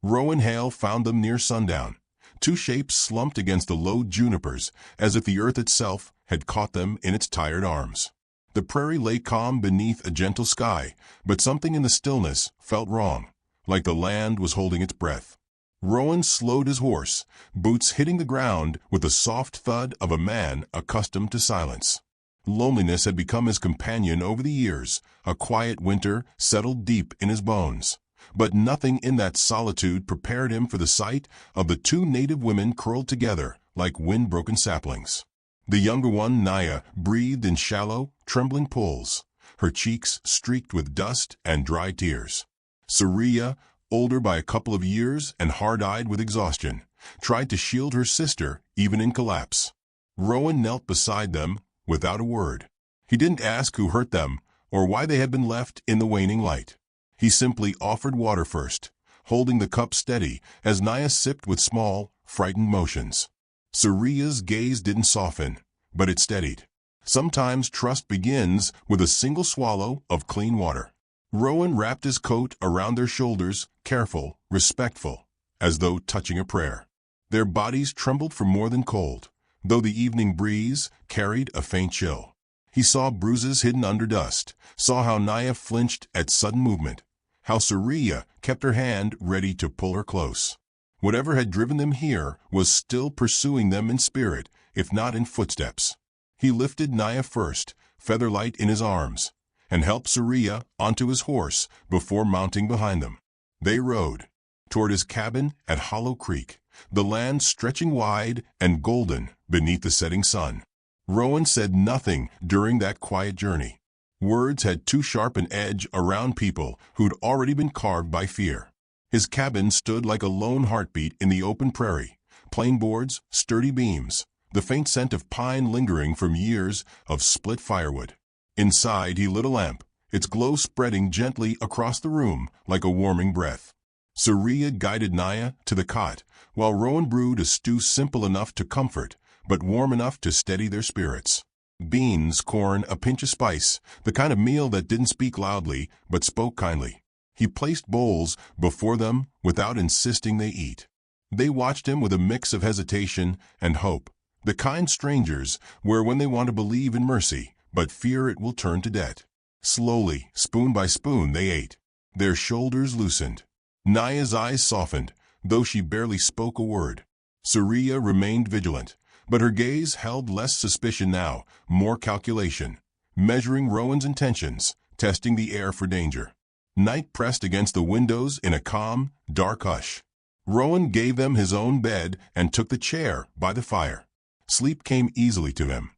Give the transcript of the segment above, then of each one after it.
Rowan Hale found them near sundown. Two shapes slumped against the low junipers, as if the earth itself had caught them in its tired arms. The prairie lay calm beneath a gentle sky, but something in the stillness felt wrong, like the land was holding its breath. Rowan slowed his horse, boots hitting the ground with the soft thud of a man accustomed to silence. Loneliness had become his companion over the years. A quiet winter settled deep in his bones. But nothing in that solitude prepared him for the sight of the two native women curled together like wind-broken saplings. The younger one, Naya, breathed in shallow, trembling pulls, her cheeks streaked with dust and dry tears. Saria, older by a couple of years and hard-eyed with exhaustion, tried to shield her sister even in collapse. Rowan knelt beside them without a word. He didn't ask who hurt them or why they had been left in the waning light. He simply offered water first, holding the cup steady as Naya sipped with small, frightened motions. Saria's gaze didn't soften, but it steadied. Sometimes trust begins with a single swallow of clean water. Rowan wrapped his coat around their shoulders, careful, respectful, as though touching a prayer. Their bodies trembled for more than cold, though the evening breeze carried a faint chill. He saw bruises hidden under dust, saw how Naya flinched at sudden movement, how Saria kept her hand ready to pull her close. Whatever had driven them here was still pursuing them in spirit, if not in footsteps. He lifted Naya first, featherlight in his arms, and helped Saria onto his horse before mounting behind them. They rode toward his cabin at Hollow Creek, the land stretching wide and golden beneath the setting sun. Rowan said nothing during that quiet journey. Words had too sharp an edge around people who'd already been carved by fear. His cabin stood like a lone heartbeat in the open prairie, plain boards, sturdy beams, the faint scent of pine lingering from years of split firewood. Inside he lit a lamp, its glow spreading gently across the room like a warming breath. Saria guided Naya to the cot, while Rowan brewed a stew simple enough to comfort, but warm enough to steady their spirits. Beans, corn, a pinch of spice, the kind of meal that didn't speak loudly, but spoke kindly. He placed bowls before them without insisting they eat. They watched him with a mix of hesitation and hope, the kind strangers wear when they want to believe in mercy, but fear it will turn to debt. Slowly, spoon by spoon, they ate. Their shoulders loosened. Naya's eyes softened, though she barely spoke a word. Saria remained vigilant, but her gaze held less suspicion now, more calculation, measuring Rowan's intentions, testing the air for danger. Night pressed against the windows in a calm, dark hush. Rowan gave them his own bed and took the chair by the fire. Sleep came easily to him.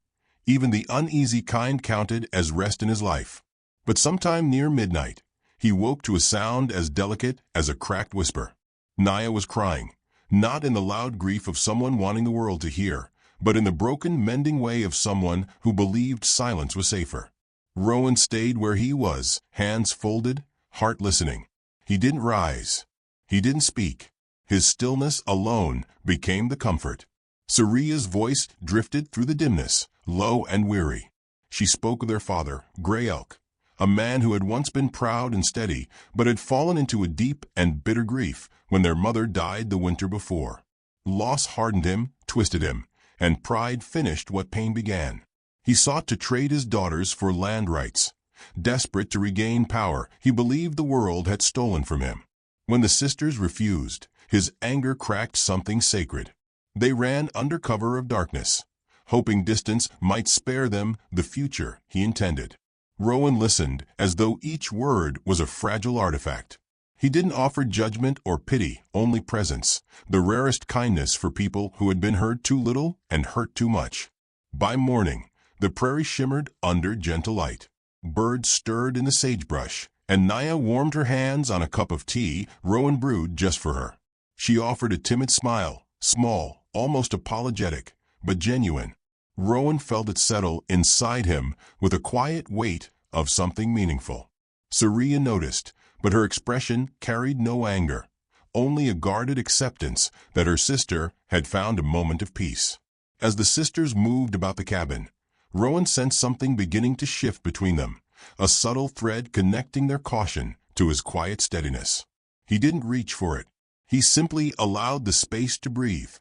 Even the uneasy kind counted as rest in his life. But sometime near midnight, he woke to a sound as delicate as a cracked whisper. Naya was crying, not in the loud grief of someone wanting the world to hear, but in the broken, mending way of someone who believed silence was safer. Rowan stayed where he was, hands folded, heart listening. He didn't rise. He didn't speak. His stillness alone became the comfort. Saria's voice drifted through the dimness, low and weary. She spoke of their father, Gray Elk, a man who had once been proud and steady, but had fallen into a deep and bitter grief when their mother died the winter before. Loss hardened him, twisted him, and pride finished what pain began. He sought to trade his daughters for land rights. Desperate to regain power, he believed the world had stolen from him. When the sisters refused, his anger cracked something sacred. They ran under cover of darkness, hoping distance might spare them the future he intended. Rowan listened as though each word was a fragile artifact. He didn't offer judgment or pity, only presence, the rarest kindness for people who had been heard too little and hurt too much. By morning, the prairie shimmered under gentle light. Birds stirred in the sagebrush, and Naya warmed her hands on a cup of tea Rowan brewed just for her. She offered a timid smile, small, almost apologetic, but genuine. Rowan felt it settle inside him with a quiet weight of something meaningful. Saria noticed, but her expression carried no anger, only a guarded acceptance that her sister had found a moment of peace. As the sisters moved about the cabin, Rowan sensed something beginning to shift between them, a subtle thread connecting their caution to his quiet steadiness. He didn't reach for it. He simply allowed the space to breathe.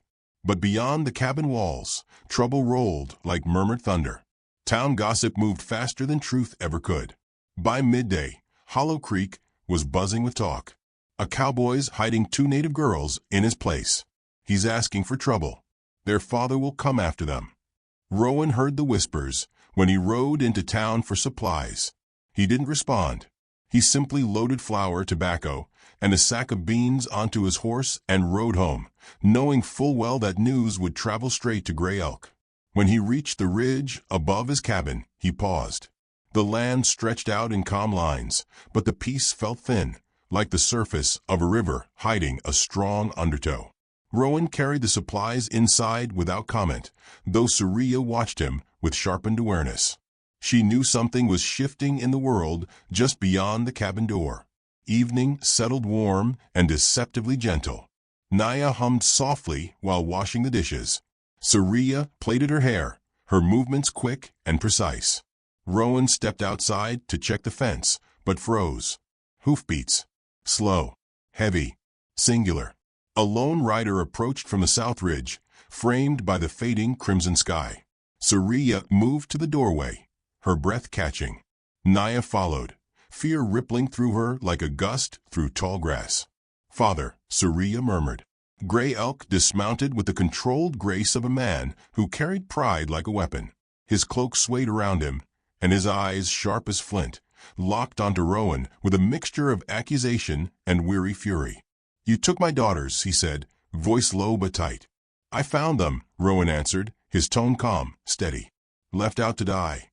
But beyond the cabin walls, trouble rolled like murmured thunder. Town gossip moved faster than truth ever could. By midday, Hollow Creek was buzzing with talk. A cowboy's hiding 2 native girls in his place. He's asking for trouble. Their father will come after them. Rowan heard the whispers when he rode into town for supplies. He didn't respond. He simply loaded flour, tobacco, and a sack of beans onto his horse and rode home, knowing full well that news would travel straight to Gray Elk. When he reached the ridge above his cabin, he paused. The land stretched out in calm lines, but the peace felt thin, like the surface of a river hiding a strong undertow. Rowan carried the supplies inside without comment, though Saria watched him with sharpened awareness. She knew something was shifting in the world just beyond the cabin door. Evening settled warm and deceptively gentle. Naya hummed softly while washing the dishes. Saria plaited her hair, her movements quick and precise. Rowan stepped outside to check the fence, but froze. Hoofbeats. Slow. Heavy. Singular. A lone rider approached from the south ridge, framed by the fading crimson sky. Saria moved to the doorway, her breath catching. Naya followed, fear rippling through her like a gust through tall grass. "Father," Saria murmured. Gray Elk dismounted with the controlled grace of a man who carried pride like a weapon. His cloak swayed around him, and his eyes, sharp as flint, locked onto Rowan with a mixture of accusation and weary fury. "You took my daughters," he said, voice low but tight. "I found them," Rowan answered, his tone calm, steady. "Left out to die."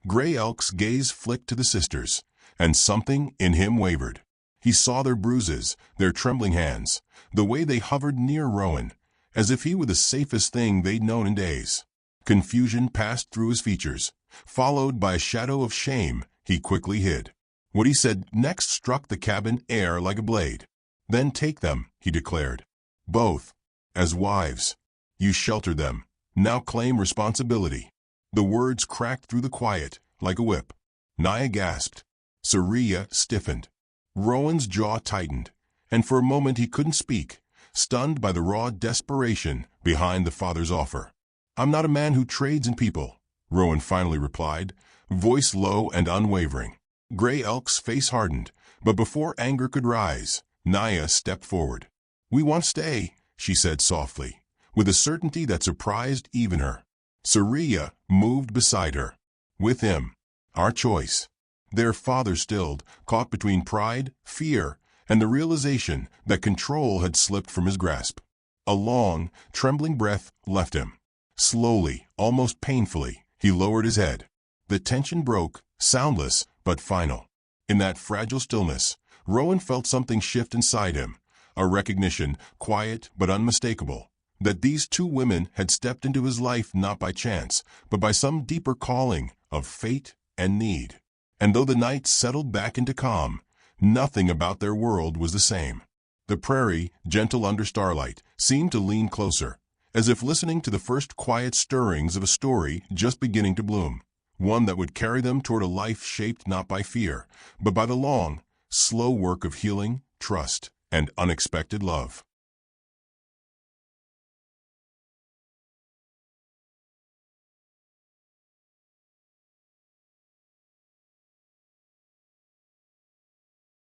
Gray Elk's gaze flicked to the sisters, and something in him wavered. He saw their bruises, their trembling hands, the way they hovered near Rowan, as if he were the safest thing they'd known in days. Confusion passed through his features, followed by a shadow of shame he quickly hid. What he said next struck the cabin air like a blade. "Then take them," he declared. "Both. As wives. You sheltered them. Now claim responsibility." The words cracked through the quiet, like a whip. Naya gasped. Saria stiffened. Rowan's jaw tightened, and for a moment he couldn't speak, stunned by the raw desperation behind the father's offer. "I'm not a man who trades in people," Rowan finally replied, voice low and unwavering. Gray Elk's face hardened, but before anger could rise, Naya stepped forward. "We won't stay," she said softly, with a certainty that surprised even her. Saria moved beside her. "With him. Our choice." Their father stilled, caught between pride, fear, and the realization that control had slipped from his grasp. A long, trembling breath left him. Slowly, almost painfully, he lowered his head. The tension broke, soundless but final. In that fragile stillness, Rowan felt something shift inside him, a recognition, quiet but unmistakable, that these 2 women had stepped into his life not by chance, but by some deeper calling of fate and need. And though the night settled back into calm, nothing about their world was the same. The prairie, gentle under starlight, seemed to lean closer, as if listening to the first quiet stirrings of a story just beginning to bloom, one that would carry them toward a life shaped not by fear, but by the long, slow work of healing, trust, and unexpected love.